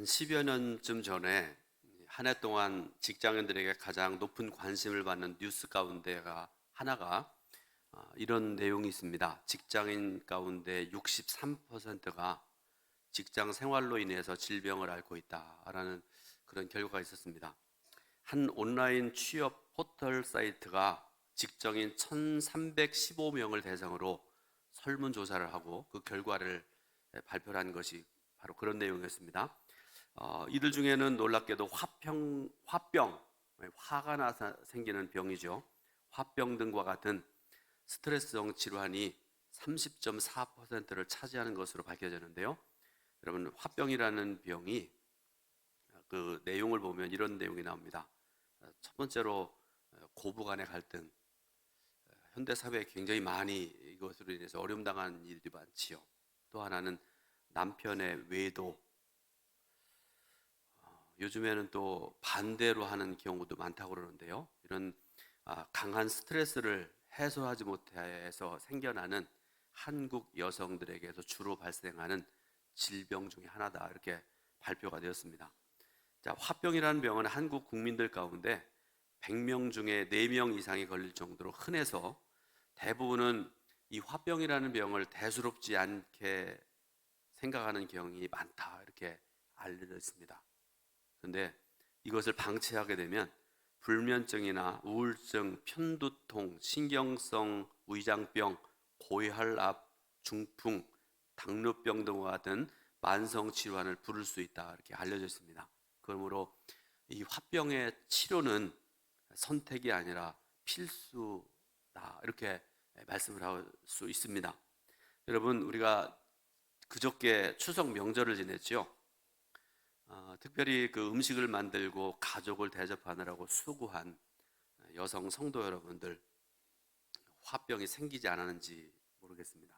한 10여 년쯤 전에 한 해 동안 직장인들에게 가장 높은 관심을 받는 뉴스 가운데가 하나가 이런 내용이 있습니다. 직장인 가운데 63%가 직장 생활로 인해서 질병을 앓고 있다라는 그런 결과가 있었습니다. 한 온라인 취업 포털 사이트가 직장인 1,315명을 대상으로 설문조사를 하고 그 결과를 발표한 것이 바로 그런 내용이었습니다. 이들 중에는 놀랍게도 화병, 화가 나서 생기는 병이죠. 화병 등과 같은 스트레스성 질환이 30.4%를 차지하는 것으로 밝혀졌는데요. 여러분, 화병이라는 병이 그 내용을 보면 이런 내용이 나옵니다. 첫 번째로 고부 간의 갈등, 현대 사회에 굉장히 많이 이것으로 인해서 어려움 당한 일들이 많지요. 또 하나는 남편의 외도, 요즘에는 또 반대로 하는 경우도 많다고 그러는데요. 이런 강한 스트레스를 해소하지 못해서 생겨나는 한국 여성들에게서 주로 발생하는 질병 중에 하나다, 이렇게 발표가 되었습니다. 자, 화병이라는 병은 한국 국민들 가운데 100명 중에 4명 이상이 걸릴 정도로 흔해서 대부분은 이 화병이라는 병을 대수롭지 않게 생각하는 경향이 많다, 이렇게 알려져 있습니다. 그런데 이것을 방치하게 되면 불면증이나 우울증, 편두통, 신경성 위장병, 고혈압, 중풍, 당뇨병 등과 같은 만성 질환을 부를 수 있다, 이렇게 알려져 있습니다. 그러므로 이 화병의 치료는 선택이 아니라 필수다, 이렇게 말씀을 할 수 있습니다. 여러분, 우리가 그저께 추석 명절을 지냈죠. 특별히 그 음식을 만들고 가족을 대접하느라고 수고한 여성 성도 여러분들, 화병이 생기지 않았는지 모르겠습니다.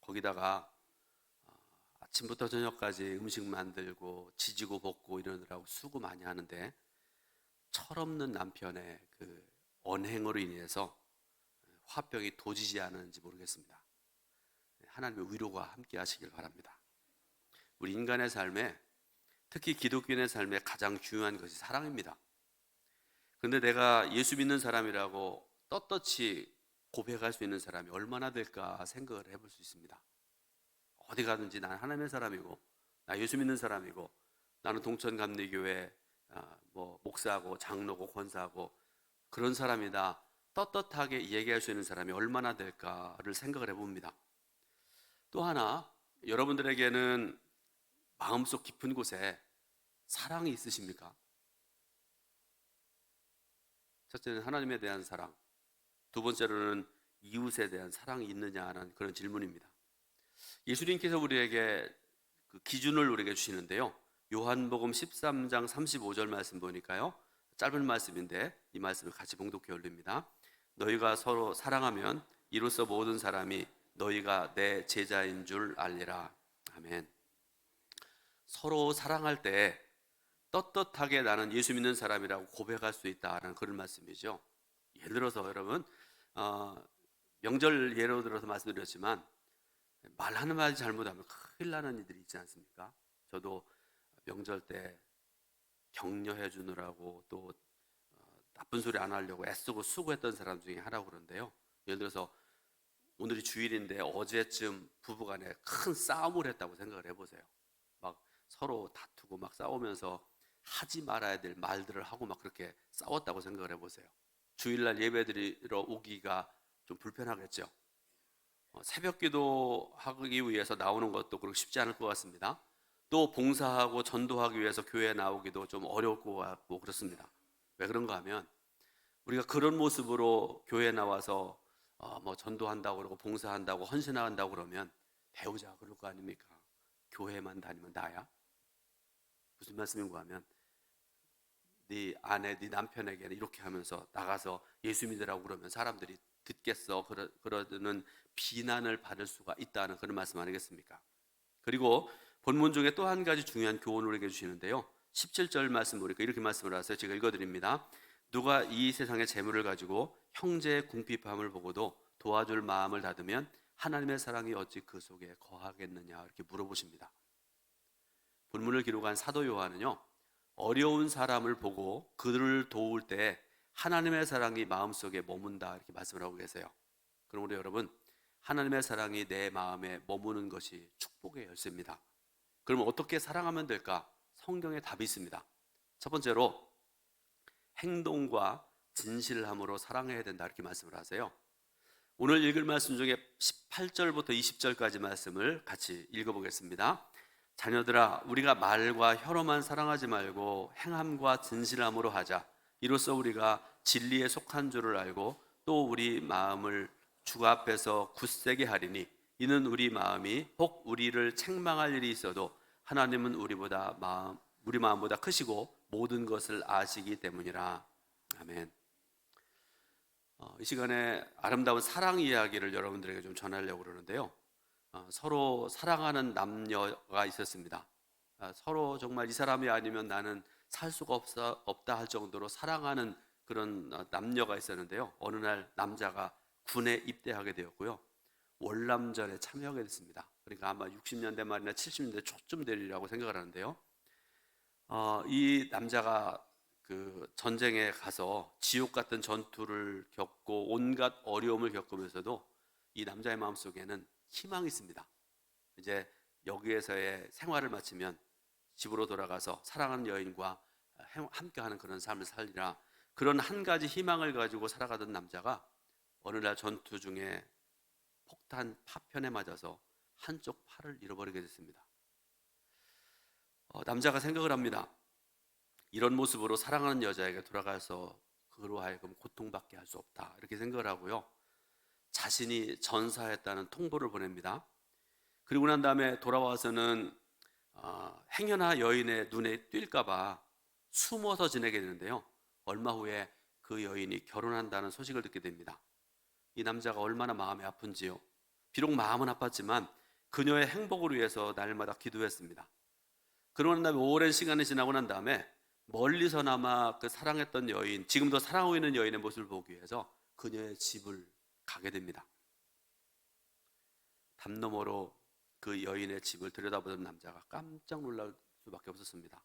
거기다가 아침부터 저녁까지 음식 만들고 지지고 볶고 이러느라고 수고 많이 하는데 철없는 남편의 그 언행으로 인해서 화병이 도지지 않았는지 모르겠습니다. 하나님의 위로가 함께 하시길 바랍니다. 우리 인간의 삶에, 특히 기독교인의 삶에 가장 중요한 것이 사랑입니다. 그런데 내가 예수 믿는 사람이라고 떳떳이 고백할 수 있는 사람이 얼마나 될까 생각을 해볼 수 있습니다. 어디 가든지 난 하나님의 사람이고, 나 예수 믿는 사람이고, 나는 동천감리교회 목사고 장로고 권사고 그런 사람이다, 떳떳하게 얘기할 수 있는 사람이 얼마나 될까를 생각을 해봅니다. 또 하나, 여러분들에게는 마음속 깊은 곳에 사랑이 있으십니까? 첫째는 하나님에 대한 사랑, 두 번째로는 이웃에 대한 사랑이 있느냐는 그런 질문입니다. 예수님께서 우리에게 그 기준을 우리에게 주시는데요. 요한복음 13장 35절 말씀 보니까요, 짧은 말씀인데 이 말씀을 같이 봉독해 올립니다. 너희가 서로 사랑하면 이로써 모든 사람이 너희가 내 제자인 줄 알리라. 아멘. 서로 사랑할 때 떳떳하게 나는 예수 믿는 사람이라고 고백할 수 있다는 그런 말씀이죠. 예를 들어서 여러분, 명절 예로 들어서 말씀드렸지만 말하는 말이 잘못하면 큰일 나는 일들이 있지 않습니까? 저도 명절 때 격려해 주느라고 또 나쁜 소리 안 하려고 애쓰고 수고했던 사람 중에 하나고 그런데요. 예를 들어서 오늘이 주일인데 어제쯤 부부간에 큰 싸움을 했다고 생각을 해보세요. 막 서로 다투고 막 싸우면서 하지 말아야 될 말들을 하고 막 그렇게 싸웠다고 생각을 해보세요. 주일날 예배드리러 오기가 좀 불편하겠죠. 새벽 기도하기 위해서 나오는 것도 그렇게 쉽지 않을 것 같습니다. 또 봉사하고 전도하기 위해서 교회에 나오기도 좀 어려울 것 같고 그렇습니다. 왜 그런가 하면 우리가 그런 모습으로 교회에 나와서 전도한다고 그러고 봉사한다고 헌신한다고 그러면 배우자 그럴 거 아닙니까? 교회만 다니면 나야? 무슨 말씀인가 하면 네 아내, 네 남편에게는 이렇게 하면서 나가서 예수 믿으라고 그러면 사람들이 듣겠어? 그러는 비난을 받을 수가 있다는 그런 말씀 아니겠습니까? 그리고 본문 중에 또 한 가지 중요한 교훈을 우리에게 주시는데요. 17절 말씀 보니까 이렇게 말씀을 하세요. 제가 읽어드립니다. 누가 이 세상의 재물을 가지고 형제의 궁핍함을 보고도 도와줄 마음을 닫으면 하나님의 사랑이 어찌 그 속에 거하겠느냐, 이렇게 물어보십니다. 본문을 기록한 사도 요한은요, 어려운 사람을 보고 그들을 도울 때 하나님의 사랑이 마음속에 머문다 이렇게 말씀을 하고 계세요. 그러므로 여러분, 하나님의 사랑이 내 마음에 머무는 것이 축복의 열쇠입니다. 그러면 어떻게 사랑하면 될까? 성경에 답이 있습니다. 첫 번째로 행동과 진실함으로 사랑해야 된다 이렇게 말씀을 하세요. 오늘 읽을 말씀 중에 18절부터 20절까지 말씀을 같이 읽어보겠습니다. 자녀들아, 우리가 말과 혀로만 사랑하지 말고 행함과 진실함으로 하자. 이로써 우리가 진리에 속한 줄을 알고 또 우리 마음을 주 앞에서 굳세게 하리니, 이는 우리 마음이 혹 우리를 책망할 일이 있어도 하나님은 우리 마음보다 크시고 모든 것을 아시기 때문이라. 아멘. 이 시간에 아름다운 사랑 이야기를 여러분들에게 좀 전하려고 그러는데요. 서로 사랑하는 남녀가 있었습니다. 서로 정말 이 사람이 아니면 나는 살 수가 없다 할 정도로 사랑하는 그런 남녀가 있었는데요. 어느 날 남자가 군에 입대하게 되었고요. 월남전에 참여하게 됐습니다. 그러니까 아마 60년대 말이나 70년대 초쯤 되리라고 생각을 하는데요. 이 남자가 그 전쟁에 가서 지옥 같은 전투를 겪고 온갖 어려움을 겪으면서도 이 남자의 마음속에는 희망이 있습니다. 이제 여기에서의 생활을 마치면 집으로 돌아가서 사랑하는 여인과 함께하는 그런 삶을 살리라, 그런 한 가지 희망을 가지고 살아가던 남자가 어느 날 전투 중에 폭탄 파편에 맞아서 한쪽 팔을 잃어버리게 됐습니다. 남자가 생각을 합니다. 이런 모습으로 사랑하는 여자에게 돌아가서 그로 하여금 고통받게 할 수 없다 이렇게 생각을 하고요, 자신이 전사했다는 통보를 보냅니다. 그리고 난 다음에 돌아와서는 행여나 여인의 눈에 띌까봐 숨어서 지내게 되는데요, 얼마 후에 그 여인이 결혼한다는 소식을 듣게 됩니다. 이 남자가 얼마나 마음이 아픈지요. 비록 마음은 아팠지만 그녀의 행복을 위해서 날마다 기도했습니다. 그러고 난 다음에 오랜 시간이 지나고 난 다음에 멀리서나마 그 사랑했던 여인, 지금도 사랑하고 있는 여인의 모습을 보기 위해서 그녀의 집을 가게 됩니다. 담 너머로 그 여인의 집을 들여다보던 남자가 깜짝 놀랄 수밖에 없었습니다.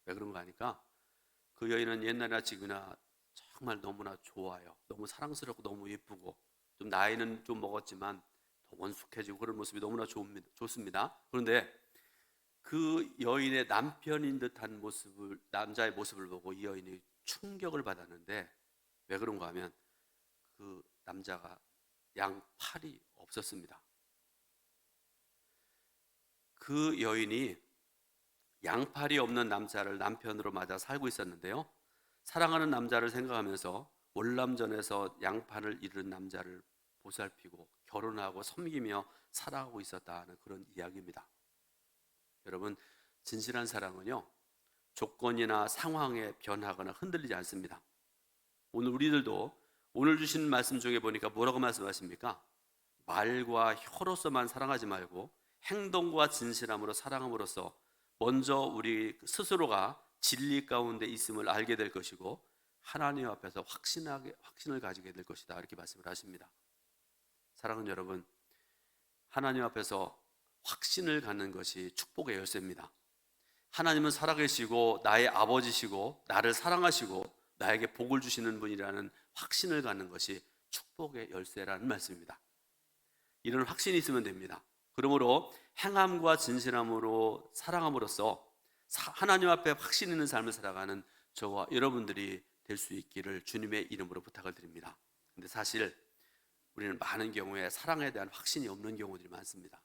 왜 그런가 하니까 그 여인은 옛날이나 지금이나 정말 너무나 좋아요. 너무 사랑스럽고 너무 예쁘고, 좀 나이는 좀 먹었지만 더 원숙해지고 그런 모습이 너무나 좋습니다. 그런데 그 여인의 남편인 듯한 모습을, 남자의 모습을 보고 이 여인이 충격을 받았는데, 왜 그런가 하면 그 남자가 양팔이 없었습니다. 그 여인이 양팔이 없는 남자를 남편으로 맞아 살고 있었는데요, 사랑하는 남자를 생각하면서 월남전에서 양팔을 잃은 남자를 보살피고 결혼하고 섬기며 살아가고 있었다는 그런 이야기입니다. 여러분, 진실한 사랑은요, 조건이나 상황에 변하거나 흔들리지 않습니다. 오늘 우리들도 오늘 주신 말씀 중에 보니까 뭐라고 말씀하십니까? 말과 혀로서만 사랑하지 말고 행동과 진실함으로 사랑함으로써 먼저 우리 스스로가 진리 가운데 있음을 알게 될 것이고 하나님 앞에서 확신을 가지게 될 것이다 이렇게 말씀을 하십니다. 사랑하는 여러분, 하나님 앞에서 확신을 갖는 것이 축복의 열쇠입니다. 하나님은 살아계시고 나의 아버지시고 나를 사랑하시고 나에게 복을 주시는 분이라는 확신을 갖는 것이 축복의 열쇠라는 말씀입니다. 이런 확신이 있으면 됩니다. 그러므로 행함과 진실함으로 사랑함으로써 하나님 앞에 확신 있는 삶을 살아가는 저와 여러분들이 될 수 있기를 주님의 이름으로 부탁을 드립니다. 근데 사실 우리는 많은 경우에 사랑에 대한 확신이 없는 경우들이 많습니다.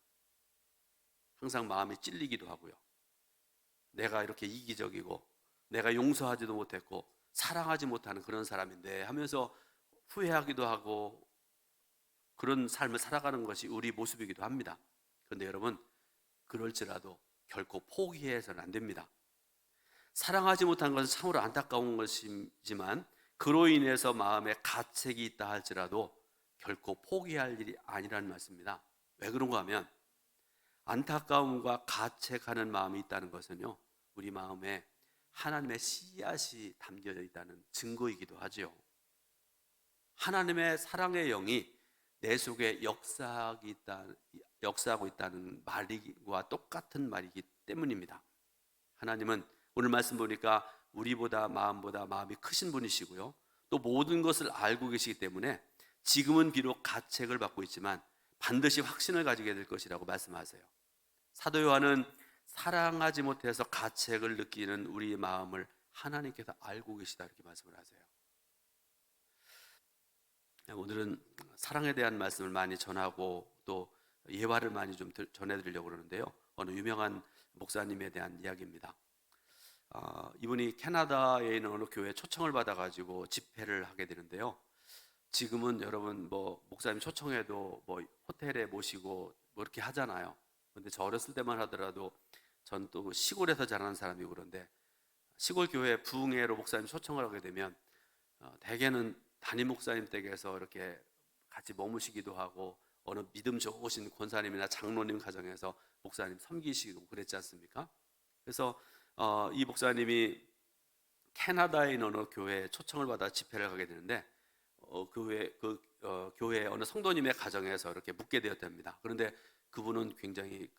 항상 마음이 찔리기도 하고요, 내가 이렇게 이기적이고 내가 용서하지도 못했고 사랑하지 못하는 그런 사람인데 하면서 후회하기도 하고 그런 삶을 살아가는 것이 우리 모습이기도 합니다. 그런데 여러분, 그럴지라도 결코 포기해서는 안 됩니다. 사랑하지 못한 것은 참으로 안타까운 것이지만 그로 인해서 마음에 가책이 있다 할지라도 결코 포기할 일이 아니라는 말씀입니다. 왜 그런가 하면 안타까움과 가책하는 마음이 있다는 것은요, 우리 마음에 하나님의 씨앗이 담겨져 있다는 증거이기도 하죠. 하나님의 사랑의 영이 내 속에 역사하고 있다는 말과 똑같은 말이기 때문입니다. 하나님은 오늘 말씀 보니까 우리보다 마음보다 마음이 크신 분이시고요. 또 모든 것을 알고 계시기 때문에 지금은 비록 가책을 받고 있지만 반드시 확신을 가지게 될 것이라고 말씀하세요. 사도 요한은 사랑하지 못해서 가책을 느끼는 우리의 마음을 하나님께서 알고 계시다 이렇게 말씀을 하세요. 오늘은 사랑에 대한 말씀을 많이 전하고 또 예화를 많이 좀 전해드리려고 그러는데요. 어느 유명한 목사님에 대한 이야기입니다. 이분이 캐나다에 있는 어느 교회에 초청을 받아가지고 집회를 하게 되는데요. 지금은 여러분 목사님 초청해도 호텔에 모시고 이렇게 하잖아요. 근데 저 어렸을 때만 하더라도 전 또 시골에서 자라는 사람이고 그런데 시골 교회 부흥회로 목사님 초청을 하게 되면 대개는 담임 목사님 댁에서 이렇게 같이 머무시기도 하고 어느 믿음 좋으신 권사님이나 장로님 가정에서 목사님 섬기시고 그랬지 않습니까? 그래서 이 목사님이 캐나다에 있는 어느 교회에 초청을 받아 집회를 가게 되는데 교회 어느 성도님의 가정에서 이렇게 묵게 되었답니다. 그런데 그분은 굉장히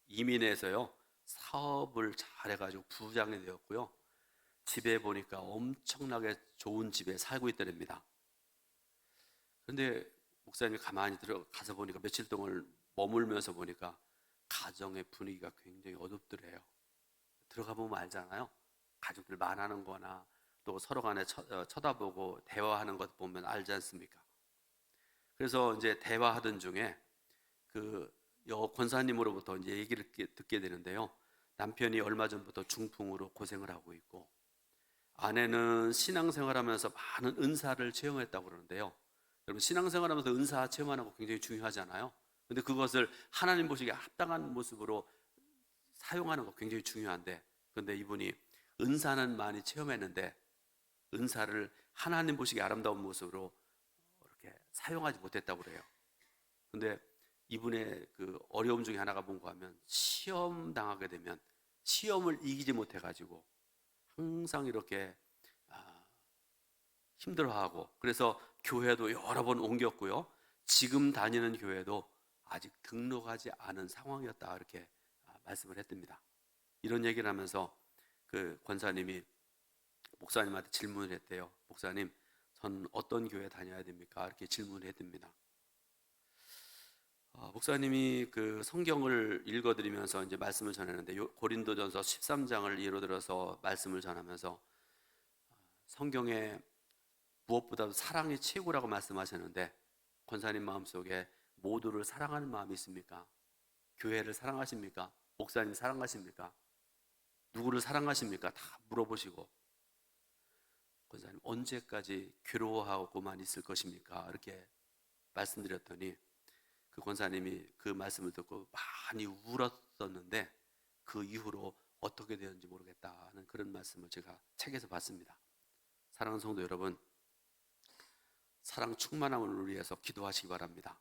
이민해서요 사업을 잘해가지고 부장이 되었고요. 집에 보니까 엄청나게 좋은 집에 살고 있더랍니다. 그런데 목사님이 가만히 들어가서 보니까 며칠 동안 머물면서 보니까 가정의 분위기가 굉장히 어둡더래요. 들어가 보면 알잖아요. 가족들 만나는 거나 또 서로 간에 쳐다보고 대화하는 것 보면 알지 않습니까? 그래서 이제 대화하던 중에 권사님으로부터 이제 얘기를 듣게 되는데요. 남편이 얼마 전부터 중풍으로 고생을 하고 있고 아내는 신앙생활하면서 많은 은사를 체험했다고 그러는데요. 여러분 신앙생활하면서 은사 체험하는 거 굉장히 중요하잖아요. 근데 그것을 하나님 보시기에 합당한 모습으로 사용하는 거 굉장히 중요한데 그런데 이분이 은사는 많이 체험했는데 은사를 하나님 보시기에 아름다운 모습으로 이렇게 사용하지 못했다고 그래요. 근데 이분의 어려움 중에 하나가 뭔가 하면 시험 당하게 되면 시험을 이기지 못해가지고 항상 이렇게 힘들어하고 그래서 교회도 여러 번 옮겼고요. 지금 다니는 교회도 아직 등록하지 않은 상황이었다 이렇게 말씀을 했답니다. 이런 얘기를 하면서 권사님이 목사님한테 질문을 했대요. 목사님, 전 어떤 교회 다녀야 됩니까? 이렇게 질문을 했답니다. 목사님이 성경을 읽어드리면서 이제 말씀을 전했는데 고린도전서 13장을 예로 들어서 말씀을 전하면서 성경에 무엇보다도 사랑이 최고라고 말씀하셨는데 권사님 마음속에 모두를 사랑하는 마음이 있습니까? 교회를 사랑하십니까? 목사님 사랑하십니까? 누구를 사랑하십니까? 다 물어보시고 권사님 언제까지 괴로워하고만 있을 것입니까? 이렇게 말씀드렸더니 권사님이 그 말씀을 듣고 많이 울었었는데 그 이후로 어떻게 되었는지 모르겠다는 그런 말씀을 제가 책에서 봤습니다. 사랑하는 성도 여러분, 사랑 충만함을 위해서 기도하시기 바랍니다.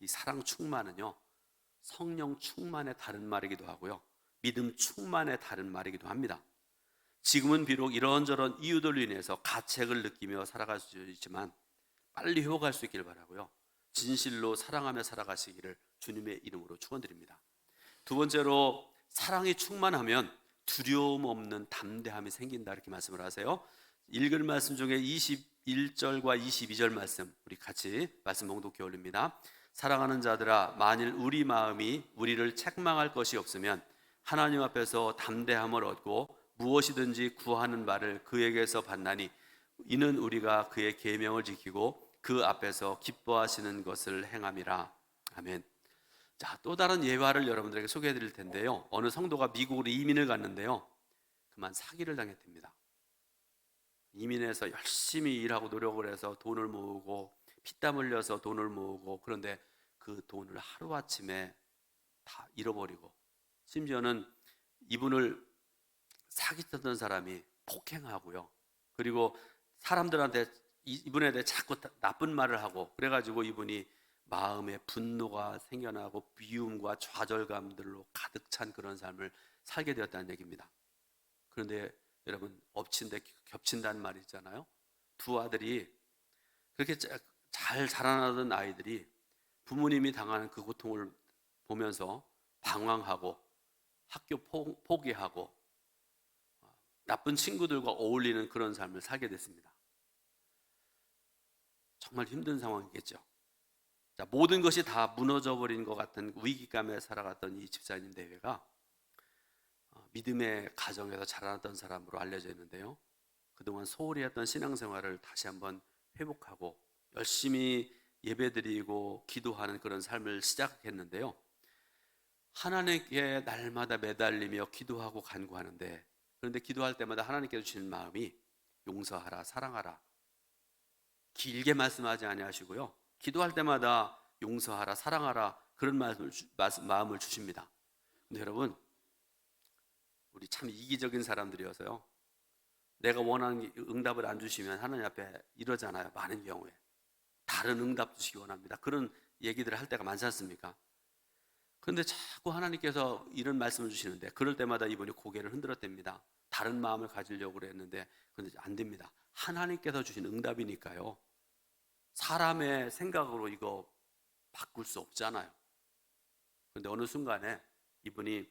이 사랑 충만은요 성령 충만의 다른 말이기도 하고요 믿음 충만의 다른 말이기도 합니다. 지금은 비록 이런저런 이유들로 인해서 가책을 느끼며 살아갈 수 있지만 빨리 회복할 수 있기를 바라고요 진실로 사랑하며 살아가시기를 주님의 이름으로 축원드립니다. 두 번째로 사랑이 충만하면 두려움 없는 담대함이 생긴다 이렇게 말씀을 하세요. 읽을 말씀 중에 21절과 22절 말씀 우리 같이 말씀 봉독해 올립니다. 사랑하는 자들아 만일 우리 마음이 우리를 책망할 것이 없으면 하나님 앞에서 담대함을 얻고 무엇이든지 구하는 바를 그에게서 받나니 이는 우리가 그의 계명을 지키고 그 앞에서 기뻐하시는 것을 행함이라. 아멘. 자, 또 다른 예화를 여러분들에게 소개해 드릴 텐데요. 어느 성도가 미국으로 이민을 갔는데요. 그만 사기를 당했답니다. 이민해서 열심히 일하고 노력을 해서 돈을 모으고 피땀 흘려서 돈을 모으고 그런데 그 돈을 하루아침에 다 잃어버리고 심지어는 이분을 사기쳤던 사람이 폭행하고요. 그리고 사람들한테 이분에 대해 자꾸 나쁜 말을 하고 그래가지고 이분이 마음에 분노가 생겨나고 미움과 좌절감들로 가득 찬 그런 삶을 살게 되었다는 얘기입니다. 그런데 여러분 엎친 데 겹친다는 말이 있잖아요. 두 아들이 그렇게 잘 자라나던 아이들이 부모님이 당하는 그 고통을 보면서 방황하고 학교 포기하고 나쁜 친구들과 어울리는 그런 삶을 살게 됐습니다. 정말 힘든 상황이겠죠. 자, 모든 것이 다 무너져버린 것 같은 위기감에 살아갔던 이 집사님 대회가 믿음의 가정에서 자라났던 사람으로 알려져 있는데요. 그동안 소홀히 했던 신앙생활을 다시 한번 회복하고 열심히 예배드리고 기도하는 그런 삶을 시작했는데요. 하나님께 날마다 매달리며 기도하고 간구하는데, 그런데 기도할 때마다 하나님께서 주시는 마음이 용서하라, 사랑하라. 길게 말씀하지 아니하시고요. 기도할 때마다 용서하라, 사랑하라 그런 마음을 주십니다. 근데 여러분, 우리 참 이기적인 사람들이어서요. 내가 원하는 응답을 안 주시면 하나님 앞에 이러잖아요. 많은 경우에 다른 응답 주시기 원합니다. 그런 얘기들을 할 때가 많지 않습니까? 그런데 자꾸 하나님께서 이런 말씀을 주시는데, 그럴 때마다 이분이 고개를 흔들었답니다. 다른 마음을 가지려고 그랬는데 그런데 안 됩니다. 하나님께서 주신 응답이니까요. 사람의 생각으로 이거 바꿀 수 없잖아요. 그런데 어느 순간에 이분이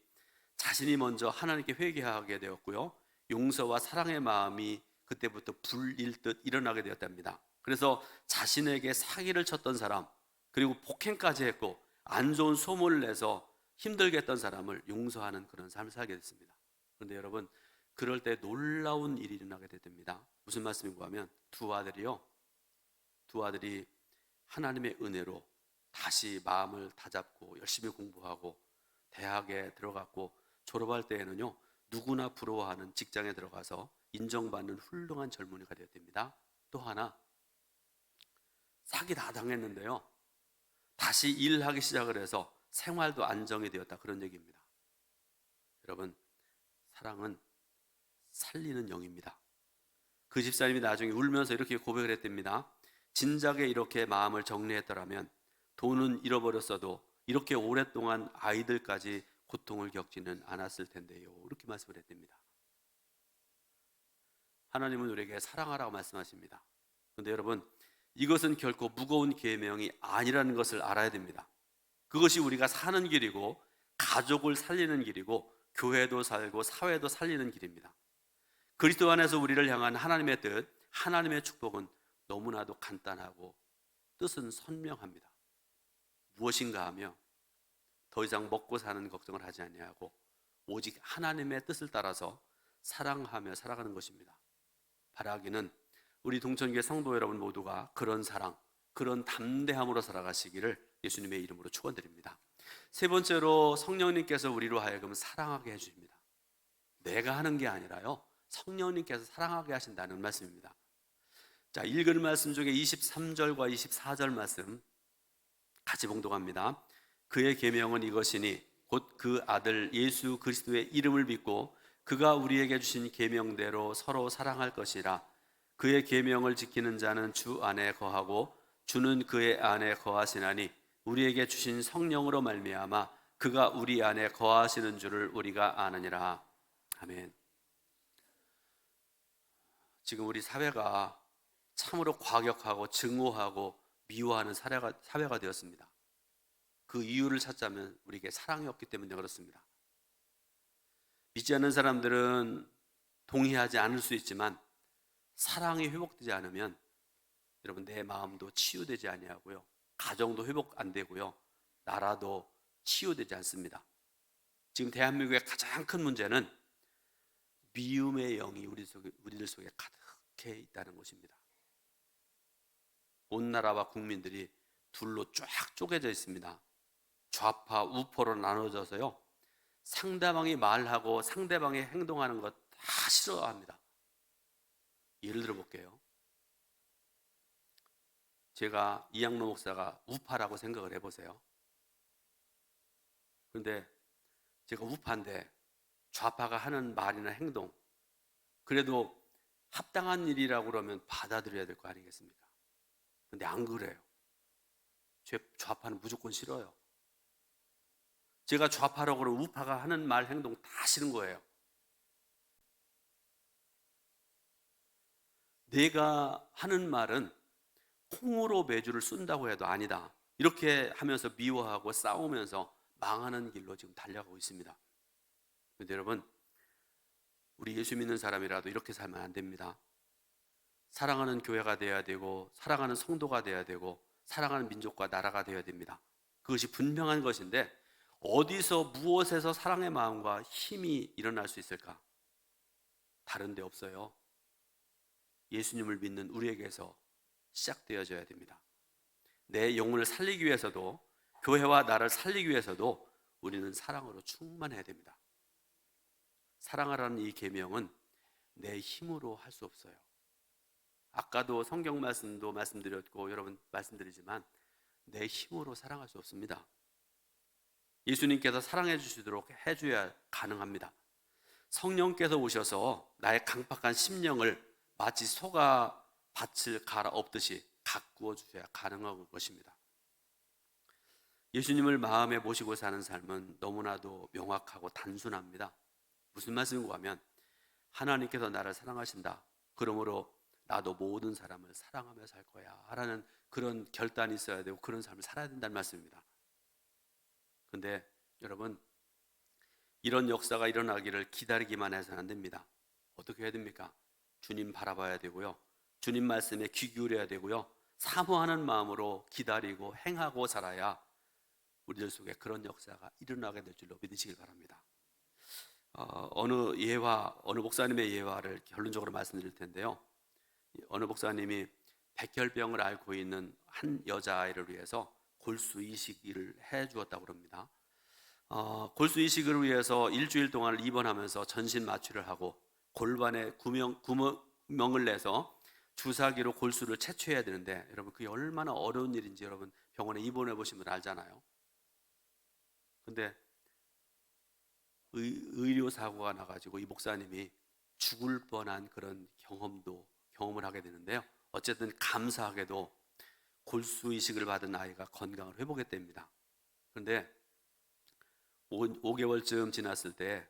자신이 먼저 하나님께 회개하게 되었고요. 용서와 사랑의 마음이 그때부터 불일 듯 일어나게 되었답니다. 그래서 자신에게 사기를 쳤던 사람, 그리고 폭행까지 했고 안 좋은 소문을 내서 힘들게 했던 사람을 용서하는 그런 삶을 살게 됐습니다. 그런데 여러분, 그럴 때 놀라운 일이 일어나게 됩니다. 무슨 말씀인가 하면 두 아들이 하나님의 은혜로 다시 마음을 다잡고 열심히 공부하고 대학에 들어갔고, 졸업할 때에는요, 누구나 부러워하는 직장에 들어가서 인정받는 훌륭한 젊은이가 되었답니다. 또 하나, 사기 다 당했는데요, 다시 일하기 시작을 해서 생활도 안정이 되었다, 그런 얘기입니다. 여러분, 사랑은 살리는 영입니다. 그 집사님이 나중에 울면서 이렇게 고백을 했답니다. 진작에 이렇게 마음을 정리했더라면 돈은 잃어버렸어도 이렇게 오랫동안 아이들까지 고통을 겪지는 않았을 텐데요. 이렇게 말씀을 했답니다. 하나님은 우리에게 사랑하라고 말씀하십니다. 그런데 여러분, 이것은 결코 무거운 계명이 아니라는 것을 알아야 됩니다. 그것이 우리가 사는 길이고 가족을 살리는 길이고 교회도 살고 사회도 살리는 길입니다. 그리스도 안에서 우리를 향한 하나님의 뜻, 하나님의 축복은 너무나도 간단하고 뜻은 선명합니다. 무엇인가 하며 더 이상 먹고 사는 걱정을 하지 아니하고 오직 하나님의 뜻을 따라서 사랑하며 살아가는 것입니다. 바라기는 우리 동천교회 성도 여러분 모두가 그런 사랑, 그런 담대함으로 살아가시기를 예수님의 이름으로 축원드립니다. 세 번째로, 성령님께서 우리로 하여금 사랑하게 해주십니다. 내가 하는 게 아니라요, 성령님께서 사랑하게 하신다는 말씀입니다. 자, 읽은 말씀 중에 23절과 24절 말씀 같이 봉독합니다. 그의 계명은 이것이니 곧 그 아들 예수 그리스도의 이름을 믿고 그가 우리에게 주신 계명대로 서로 사랑할 것이라. 그의 계명을 지키는 자는 주 안에 거하고 주는 그의 안에 거하시나니 우리에게 주신 성령으로 말미암아 그가 우리 안에 거하시는 줄을 우리가 아느니라. 아멘. 지금 우리 사회가 참으로 과격하고 증오하고 미워하는 사회가 되었습니다. 그 이유를 찾자면 우리에게 사랑이 없기 때문에 그렇습니다. 믿지 않는 사람들은 동의하지 않을 수 있지만 사랑이 회복되지 않으면 여러분, 내 마음도 치유되지 아니하고요, 가정도 회복 안 되고요, 나라도 치유되지 않습니다. 지금 대한민국의 가장 큰 문제는 미움의 영이 우리들 속에 가득해 있다는 것입니다. 온 나라와 국민들이 둘로 쫙 쪼개져 있습니다. 좌파 우파로 나눠져서요, 상대방이 말하고 상대방이 행동하는 것 다 싫어합니다. 예를 들어 볼게요. 제가 이양로 목사가 우파라고 생각을 해보세요. 그런데 제가 우파인데 좌파가 하는 말이나 행동, 그래도 합당한 일이라고 그러면 받아들여야 될 거 아니겠습니까? 그런데 안 그래요. 좌파는 무조건 싫어요. 제가 좌파라고 그러면 우파가 하는 말, 행동 다 싫은 거예요. 내가 하는 말은 콩으로 매주를 쓴다고 해도 아니다, 이렇게 하면서 미워하고 싸우면서 망하는 길로 지금 달려가고 있습니다. 그런데 여러분, 우리 예수 믿는 사람이라도 이렇게 살면 안 됩니다. 사랑하는 교회가 되어야 되고, 사랑하는 성도가 되어야 되고, 사랑하는 민족과 나라가 되어야 됩니다. 그것이 분명한 것인데, 어디서 무엇에서 사랑의 마음과 힘이 일어날 수 있을까? 다른 데 없어요. 예수님을 믿는 우리에게서 시작되어져야 됩니다. 내 영혼을 살리기 위해서도, 교회와 나를 살리기 위해서도 우리는 사랑으로 충만해야 됩니다. 사랑하라는 이 계명은 내 힘으로 할 수 없어요. 아까도 성경 말씀도 말씀드렸고 여러분 말씀드리지만 내 힘으로 사랑할 수 없습니다. 예수님께서 사랑해 주시도록 해줘야 가능합니다. 성령께서 오셔서 나의 강팍한 심령을 마치 소가 밭을 갈아 엎듯이 가꾸어 주셔야 가능한 것입니다. 예수님을 마음에 모시고 사는 삶은 너무나도 명확하고 단순합니다. 무슨 말씀인가 하면 하나님께서 나를 사랑하신다. 그러므로 나도 모든 사람을 사랑하며 살 거야 라는 그런 결단이 있어야 되고 그런 삶을 살아야 된다는 말씀입니다. 그런데 여러분, 이런 역사가 일어나기를 기다리기만 해서는 안 됩니다. 어떻게 해야 됩니까? 주님 바라봐야 되고요, 주님 말씀에 귀 기울여야 되고요, 사모하는 마음으로 기다리고 행하고 살아야 우리들 속에 그런 역사가 일어나게 될 줄로 믿으시길 바랍니다. 어느 목사님의 예화를 결론적으로 말씀드릴 텐데요, 어느 목사님이 백혈병을 앓고 있는 한 여자아이를 위해서 골수 이식을 해 주었다고 합니다. 골수 이식을 위해서 일주일 동안 입원하면서 전신 마취를 하고 골반에 구멍을 내서 주사기로 골수를 채취해야 되는데, 여러분 그게 얼마나 어려운 일인지 여러분 병원에 입원해 보시면 알잖아요. 근데 의료 사고가 나가지고 이 목사님이 죽을 뻔한 그런 경험을 하게 되는데요, 어쨌든 감사하게도 골수 이식을 받은 아이가 건강을 회복했답니다. 그런데 5개월쯤 지났을 때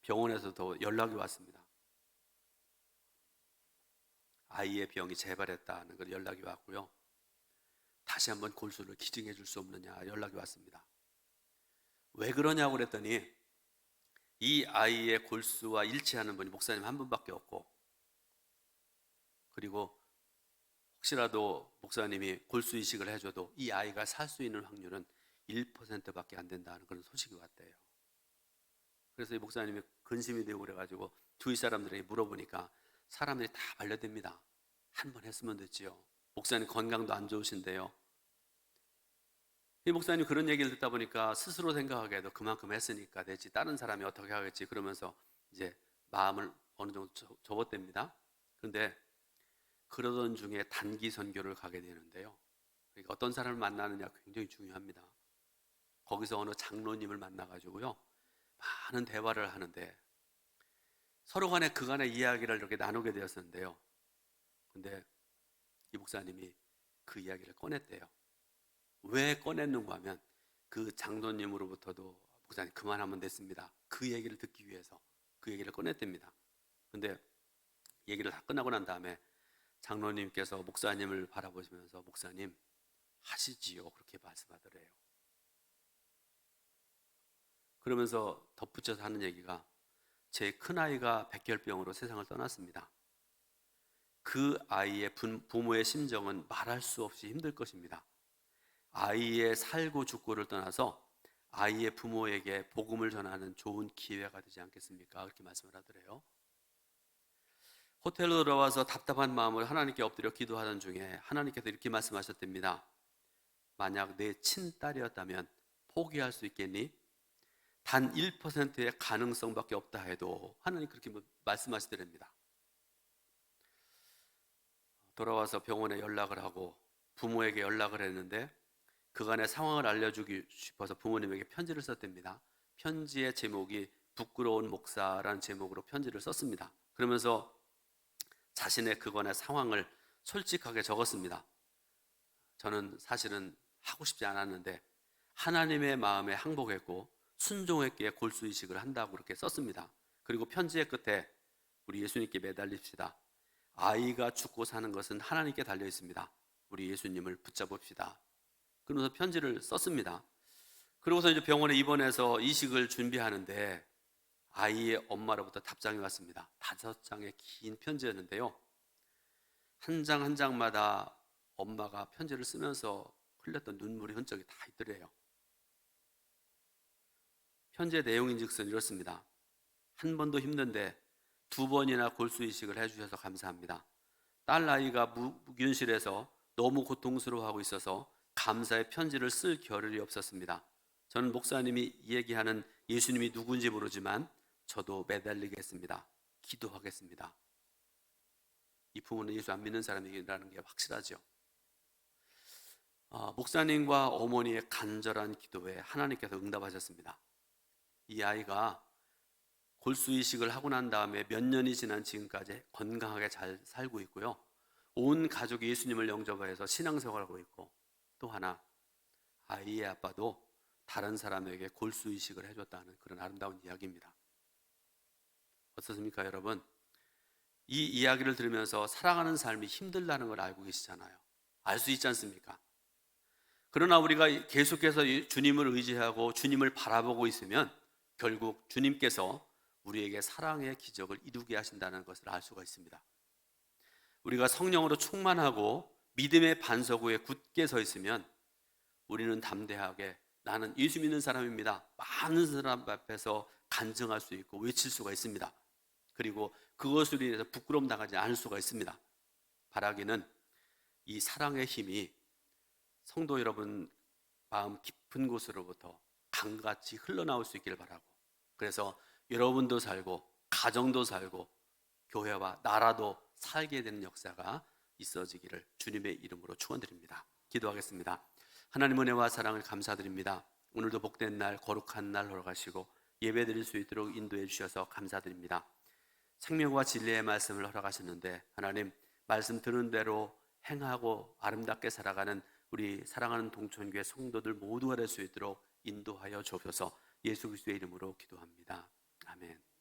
병원에서도 연락이 왔습니다. 아이의 병이 재발했다는 걸 연락이 왔고요, 다시 한번 골수를 기증해 줄 수 없느냐 연락이 왔습니다. 왜 그러냐고 그랬더니 이 아이의 골수와 일치하는 분이 목사님 한 분밖에 없고, 그리고 혹시라도 목사님이 골수 이식을 해줘도 이 아이가 살 수 있는 확률은 1%밖에 안 된다는 그런 소식이 왔대요. 그래서 이 목사님이 근심이 되고 그래가지고 주위 사람들에게 물어보니까 사람들이 다 반려됩니다. 한 번 했으면 됐지요. 목사님 건강도 안 좋으신데요. 이 목사님 그런 얘기를 듣다 보니까 스스로 생각하기에도 그만큼 했으니까 되지, 다른 사람이 어떻게 하겠지 그러면서 이제 마음을 어느 정도 접었답니다. 그런데 그러던 중에 단기 선교를 가게 되는데요, 그러니까 어떤 사람을 만나느냐 굉장히 중요합니다. 거기서 어느 장로님을 만나가지고요 많은 대화를 하는데 서로 간에 그간의 이야기를 이렇게 나누게 되었었는데요, 근데 이 목사님이 그 이야기를 꺼냈대요. 왜 꺼냈는가 하면 그 장로님으로부터도 목사님 그만하면 됐습니다, 그 얘기를 듣기 위해서 그 얘기를 꺼냈답니다. 근데 얘기를 다 끝나고 난 다음에 장로님께서 목사님을 바라보시면서 목사님 하시지요 그렇게 말씀하더래요. 그러면서 덧붙여서 하는 얘기가, 제 큰아이가 백혈병으로 세상을 떠났습니다. 그 아이의 부모의 심정은 말할 수 없이 힘들 것입니다. 아이의 살고 죽고를 떠나서 아이의 부모에게 복음을 전하는 좋은 기회가 되지 않겠습니까? 그렇게 말씀을 하더래요. 호텔로 들어와서 답답한 마음을 하나님께 엎드려 기도하던 중에 하나님께서 이렇게 말씀하셨답니다. 만약 내 친딸이었다면 포기할 수 있겠니? 단 1%의 가능성밖에 없다 해도 하나님 그렇게 말씀하시더랍니다. 돌아와서 병원에 연락을 하고 부모에게 연락을 했는데 그간의 상황을 알려주기 싶어서 부모님에게 편지를 썼답니다. 편지의 제목이 부끄러운 목사라는 제목으로 편지를 썼습니다. 그러면서 자신의 그간의 상황을 솔직하게 적었습니다. 저는 사실은 하고 싶지 않았는데 하나님의 마음에 항복했고 순종했기에 골수이식을 한다고 그렇게 썼습니다. 그리고 편지의 끝에 우리 예수님께 매달립시다. 아이가 죽고 사는 것은 하나님께 달려 있습니다. 우리 예수님을 붙잡읍시다. 그러면서 편지를 썼습니다. 그러고서 이제 병원에 입원해서 이식을 준비하는데 아이의 엄마로부터 답장이 왔습니다. 5장의 긴 편지였는데요. 한 장 한 장마다 엄마가 편지를 쓰면서 흘렸던 눈물의 흔적이 다 있더래요. 편지의 내용인즉슨 이렇습니다. 한 번도 힘든데 2번이나 골수이식을 해주셔서 감사합니다. 딸 아이가 무균실해서 너무 고통스러워하고 있어서 감사의 편지를 쓸 겨를이 없었습니다. 저는 목사님이 얘기하는 예수님이 누군지 모르지만 저도 매달리겠습니다. 기도하겠습니다. 이 부모는 예수 안 믿는 사람이라는 게 확실하죠. 목사님과 어머니의 간절한 기도에 하나님께서 응답하셨습니다. 이 아이가 골수이식을 하고 난 다음에 몇 년이 지난 지금까지 건강하게 잘 살고 있고요. 온 가족이 예수님을 영접해서 신앙생활을 하고 있고, 또 하나 아이의 아빠도 다른 사람에게 골수이식을 해줬다는 그런 아름다운 이야기입니다. 어떻습니까, 여러분? 이 이야기를 들으면서 살아가는 삶이 힘들다는 걸 알고 계시잖아요. 알 수 있지 않습니까? 그러나 우리가 계속해서 주님을 의지하고 주님을 바라보고 있으면 결국 주님께서 우리에게 사랑의 기적을 이루게 하신다는 것을 알 수가 있습니다. 우리가 성령으로 충만하고 믿음의 반석 위에 굳게 서 있으면 우리는 담대하게 나는 예수 믿는 사람입니다. 많은 사람 앞에서 간증할 수 있고 외칠 수가 있습니다. 그리고 그것으로 인해서 부끄러움 당하지 않을 수가 있습니다. 바라기는 이 사랑의 힘이 성도 여러분 마음 깊은 곳으로부터 강같이 흘러나올 수 있기를 바라고, 그래서 여러분도 살고 가정도 살고 교회와 나라도 살게 되는 역사가 있어지기를 주님의 이름으로 축원드립니다. 기도하겠습니다. 하나님 은혜와 사랑을 감사드립니다. 오늘도 복된 날, 거룩한 날 허락하시고 예배드릴 수 있도록 인도해 주셔서 감사드립니다. 생명과 진리의 말씀을 허락하셨는데 하나님 말씀 들은 대로 행하고 아름답게 살아가는 우리 사랑하는 동천교회 성도들 모두가 될 수 있도록 인도하여 주옵소서. 예수 그리스도의 이름으로 기도합니다. 아멘.